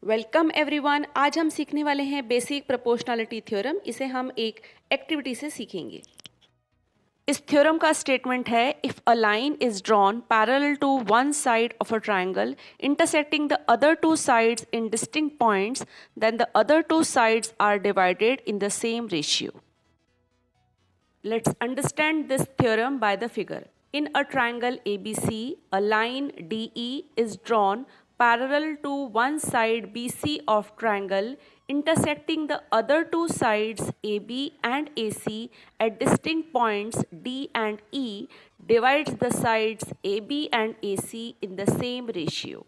Welcome everyone. आज हम सीखने वाले हैं बेसिक प्रोपोर्शनलिटी थ्योरम। इसे हम एक एक्टिविटी से सीखेंगे। इस थ्योरम का स्टेटमेंट है, if a line is drawn parallel to one side of a triangle intersecting the other two sides in distinct points, then the other two sides are divided in the same ratio. Let's understand this theorem by the figure. In a triangle ABC, a line DE is drawn parallel to one side BC of triangle intersecting the other two sides AB and AC at distinct points D and E, divides the sides AB and AC in the same ratio.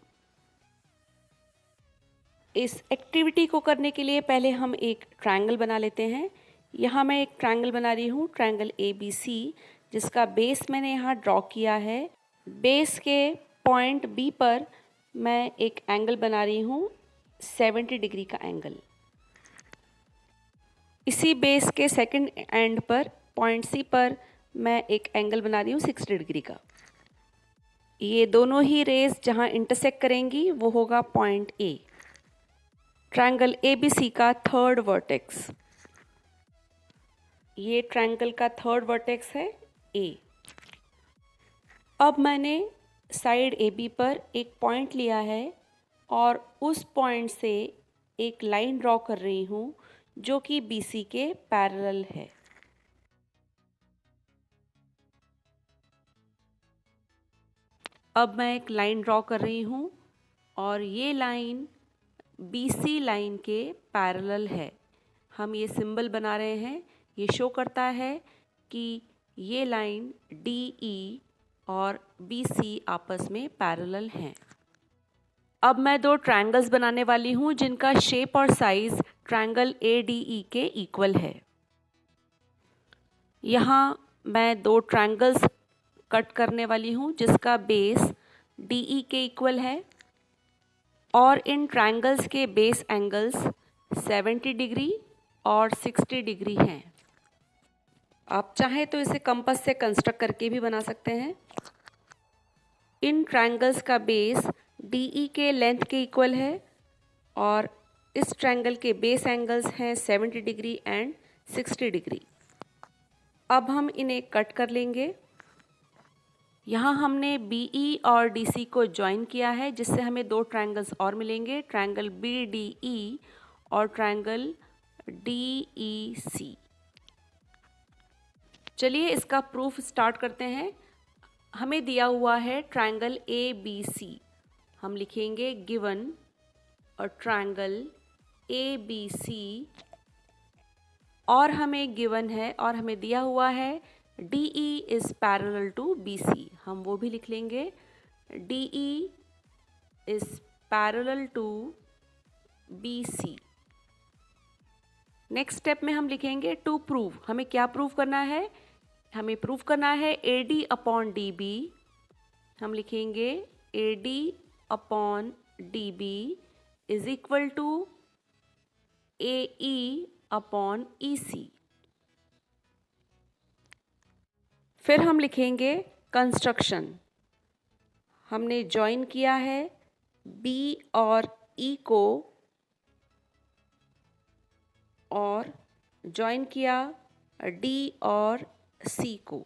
इस activity को करने के लिए पहले हम एक triangle बना लेते हैं। यहाँ मैं एक ट्रायंगल बना रही हूँ, ट्रायंगल ABC, जिसका बेस मैंने यहाँ ड्रॉ किया है। बेस के पॉइंट B पर मैं एक एंगल बना रही हूँ, 70 डिग्री का एंगल। इसी बेस के सेकंड एंड पर पॉइंट C पर मैं एक एंगल बना रही हूँ 60 डिग्री का। ये दोनों ही रेज जहाँ इंटरसेक्ट करेंगी वो होगा पॉइंट A। ट्रायंगल ABC का थर्ड वर्टेक्स, ये ट्रायंगल का थर्ड वर्टेक्स है A। अब मैंने साइड AB पर एक पॉइंट लिया है और उस पॉइंट से एक लाइन ड्रॉ कर रही हूँ जो कि BC के पैरेलल है। अब मैं एक लाइन ड्रॉ कर रही हूँ और ये लाइन BC लाइन के पैरेलल है। हम ये सिंबल बना रहे हैं, ये शो करता है कि ये लाइन DE और BC आपस में पैरेलल हैं। अब मैं दो ट्रायंगल्स बनाने वाली हूँ जिनका शेप और साइज ट्रायंगल ADE के इक्वल है। यहाँ मैं दो ट्रायंगल्स कट करने वाली हूँ जिसका बेस DE के इक्वल है और इन ट्रायंगल्स के बेस एंगल्स 70 डिग्री और 60 डिग्री हैं। आप चाहें तो इसे कंपास से कंस्ट्रक्ट करके भी बना सकते हैं। इन ट्रायंगल्स का बेस DE के लेंथ के इक्वल है और इस ट्रायंगल के बेस एंगल्स हैं 70 डिग्री एंड 60 डिग्री। अब हम इन्हें कट कर लेंगे। यहाँ हमने BE और DC को ज्वाइन किया है जिससे हमें दो ट्रायंगल्स और मिलेंगे, ट्रायंगल BDE और ट्रायंगल DEC। चलिए इसका प्रूफ स्टार्ट करते हैं। हमें दिया हुआ है ट्रायंगल ABC। हम लिखेंगे गिवन अ ट्रायंगल ABC और हमें गिवन है और हमें दिया हुआ है DE is parallel to BC। हम वो भी लिख लेंगे, DE is parallel to BC। Next step में हम लिखेंगे टू प्रूव। हमें क्या प्रूव करना है? हमें प्रूव करना है AD अपॉन DB। हम लिखेंगे AD upon DB is equal to AE upon EC। फिर हम लिखेंगे कंस्ट्रक्शन। हमने ज्वाइन किया है B और E को और ज्वाइन किया D और C को।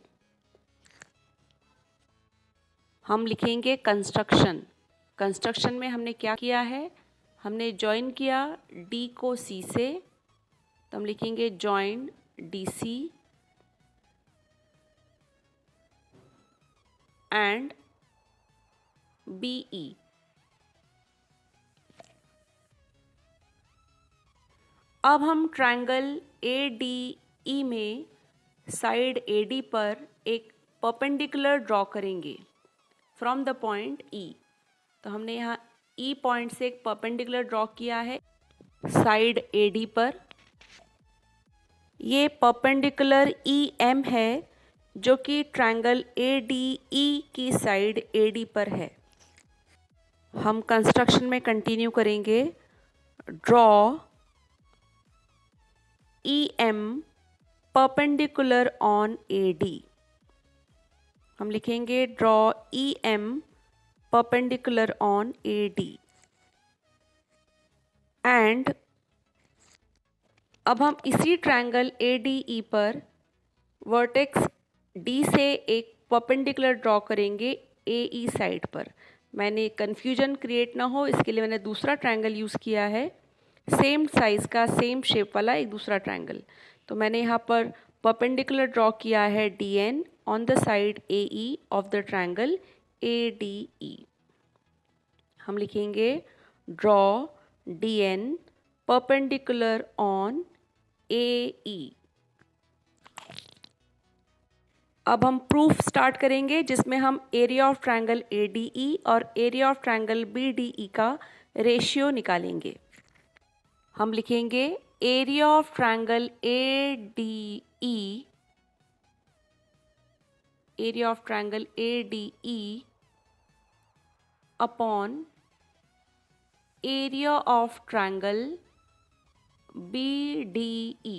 हम लिखेंगे कंस्ट्रक्शन। कंस्ट्रक्शन में हमने क्या किया है? हमने ज्वाइन किया D को C से, तो हम लिखेंगे ज्वाइन DC एंड BE। अब हम ट्रायंगल ADE में साइड AD पर एक परपेंडिकुलर ड्रॉ करेंगे फ्रॉम द पॉइंट E। तो हमने यहाँ E पॉइंट से एक परपेंडिकुलर ड्रॉ किया है साइड AD पर। ये परपेंडिकुलर EM है जो कि ट्रायंगल ADE की साइड AD पर है। हम कंस्ट्रक्शन में कंटिन्यू करेंगे। Draw EM perpendicular on AD। हम लिखेंगे draw EM perpendicular on AD। And अब हम इसी ट्रायंगल ADE पर वर्टेक्स D से एक परपेंडिकुलर ड्रॉ करेंगे AE साइड पर। मैंने कन्फ्यूजन क्रिएट ना हो इसके लिए मैंने दूसरा ट्रायंगल यूज़ किया है, सेम साइज़ का सेम शेप वाला एक दूसरा ट्रायंगल। तो मैंने यहाँ पर परपेंडिकुलर ड्रॉ किया है DN on the side AE of the triangle ADE। हम लिखेंगे draw DN perpendicular on AE। अब हम प्रूफ स्टार्ट करेंगे जिसमें हम एरिया ऑफ ट्रायंगल ADE और एरिया ऑफ ट्रायंगल BDE का रेशियो निकालेंगे। हम लिखेंगे area of triangle ADE, area of triangle ADE upon area of triangle BDE।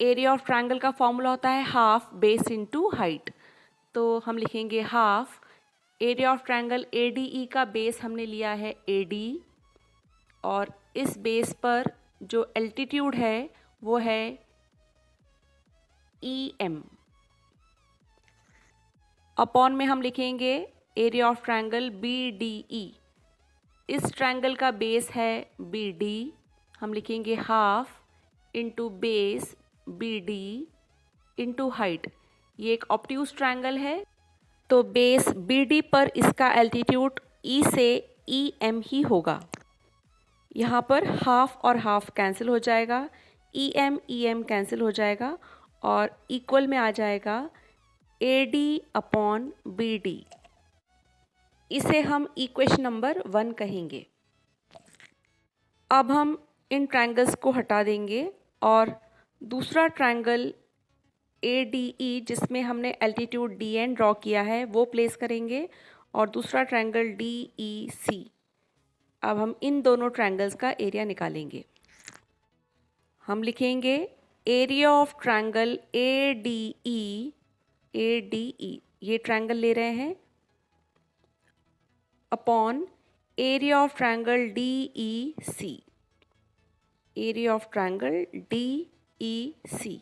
Area of triangle का फॉर्मूला होता है हाफ बेस इनटू हाइट। तो हम लिखेंगे half area of triangle ADE का बेस हमने लिया है AD और इस बेस पर जो एल्टीट्यूड है वो है EM। अपॉन में हम लिखेंगे एरिया ऑफ ट्रायंगल BDE। इस ट्रायंगल का बेस है BD, हम लिखेंगे half into base BD into height. ये एक ऑब्ट्यूज ट्रायंगल है तो बेस BD पर इसका एल्टीट्यूड E से EM ही होगा। यहाँ पर हाफ और हाफ कैंसिल हो जाएगा, EM कैंसिल हो जाएगा और इक्वल में आ जाएगा AD अपॉन BD। इसे हम इक्वेशन नंबर 1 कहेंगे। अब हम इन ट्रायंगल्स को हटा देंगे और दूसरा ट्रायंगल ADE जिसमें हमने एल्टीट्यूड DN ड्रॉ किया है वो प्लेस करेंगे और दूसरा ट्रायंगल DEC। अब हम इन दोनों ट्रायंगल्स का एरिया निकालेंगे। हम लिखेंगे एरिया ऑफ ट्रायंगल ADE, ये ट्रायंगल ले रहे हैं, upon area of triangle DEC, area of triangle DEC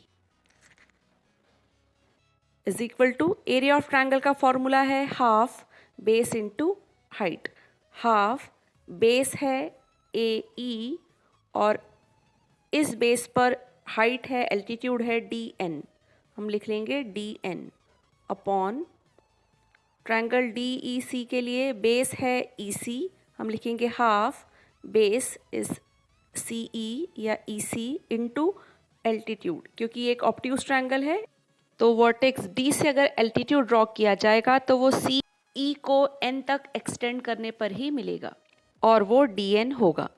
is equal to area of triangle का फॉर्मूला है half base into height. Half base है AE और इस बेस पर हाइट है, एल्टीट्यूड है DN, हम लिख लेंगे DN अपॉन ट्रायंगल DEC के लिए बेस है EC, हम लिखेंगे हाफ बेस इज CE या EC इंटू एल्टीट्यूड। क्योंकि ये एक ऑब्ट्यूज ट्रायंगल है तो वर्टेक्स D से अगर एल्टीट्यूड ड्रॉ किया जाएगा तो वो CE को N तक एक्सटेंड करने पर ही मिलेगा और वो DN होगा।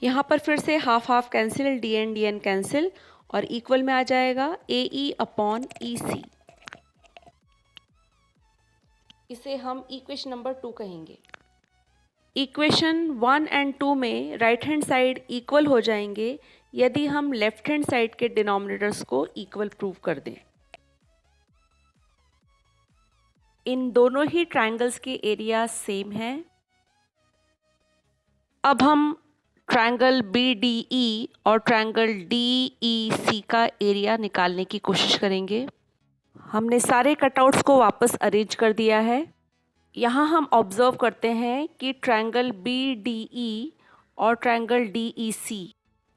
यहाँ पर फिर से half half cancel, DN cancel और इक्वल में आ जाएगा AE अपॉन EC। इसे हम इक्वेशन नंबर 2 कहेंगे। इक्वेशन 1 एंड 2 में राइट हैंड साइड इक्वल हो जाएंगे यदि हम लेफ्ट हैंड साइड के डिनोमिनेटर्स को इक्वल प्रूव कर दें। इन दोनों ही ट्रायंगल्स के एरिया सेम हैं। अब हम ट्रायंगल BDE और ट्रायंगल DEC का एरिया निकालने की कोशिश करेंगे। हमने सारे कटआउट्स को वापस अरेंज कर दिया है। यहाँ हम ऑब्जर्व करते हैं कि ट्रायंगल BDE और ट्रायंगल DEC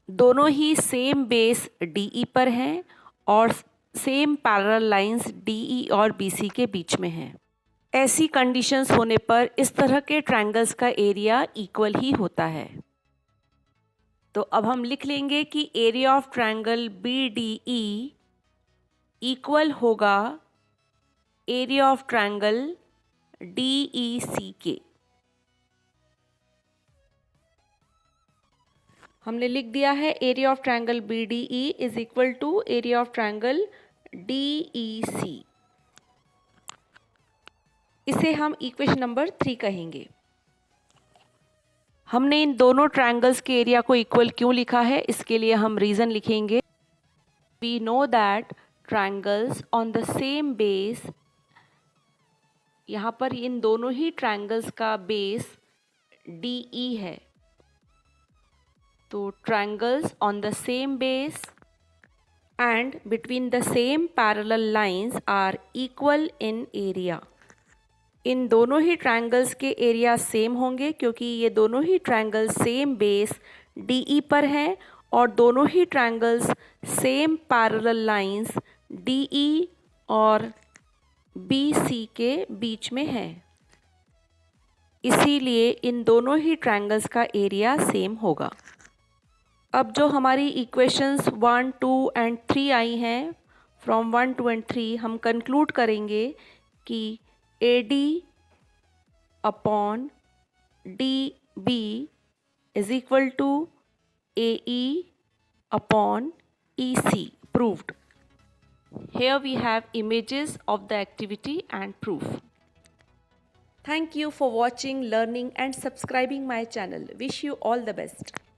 दोनों ही सेम बेस DE पर हैं और सेम पैरेलल लाइंस DE और BC के बीच में हैं। ऐसी कंडीशंस होने पर इस तरह के ट्रायंगल्स का एरिया इक्वल ही होता है। तो अब हम लिख लेंगे कि area of triangle BDE equal होगा एरिया ऑफ ट्रायंगल DEC के। हमने लिख दिया है area of triangle BDE is equal to area of triangle DEC। इसे हम इक्वेशन नंबर 3 कहेंगे। हमने इन दोनों ट्रायंगल्स के एरिया को इक्वल क्यों लिखा है इसके लिए हम रीज़न लिखेंगे। We know that triangles on the same base, यहाँ पर इन दोनों ही ट्रायंगल्स का बेस DE है। तो triangles on the same base and between the same parallel lines are equal in area। इन दोनों ही ट्रायंगल्स के एरिया सेम होंगे क्योंकि ये दोनों ही ट्रायंगल्स सेम बेस DE पर हैं और दोनों ही triangles same parallel lines DE और BC के बीच में हैं। इसीलिए इन दोनों ही ट्रायंगल्स का एरिया सेम होगा। अब जो हमारी इक्वेशंस 1, 2 एंड 3 आई हैं, फ्रॉम 1, 2 एंड 3 हम कंक्लूड करेंगे कि AD upon DB is equal to AE upon EC proved। Here we have images of the activity and proof। Thank you for watching, learning and subscribing my channel। Wish you all the best।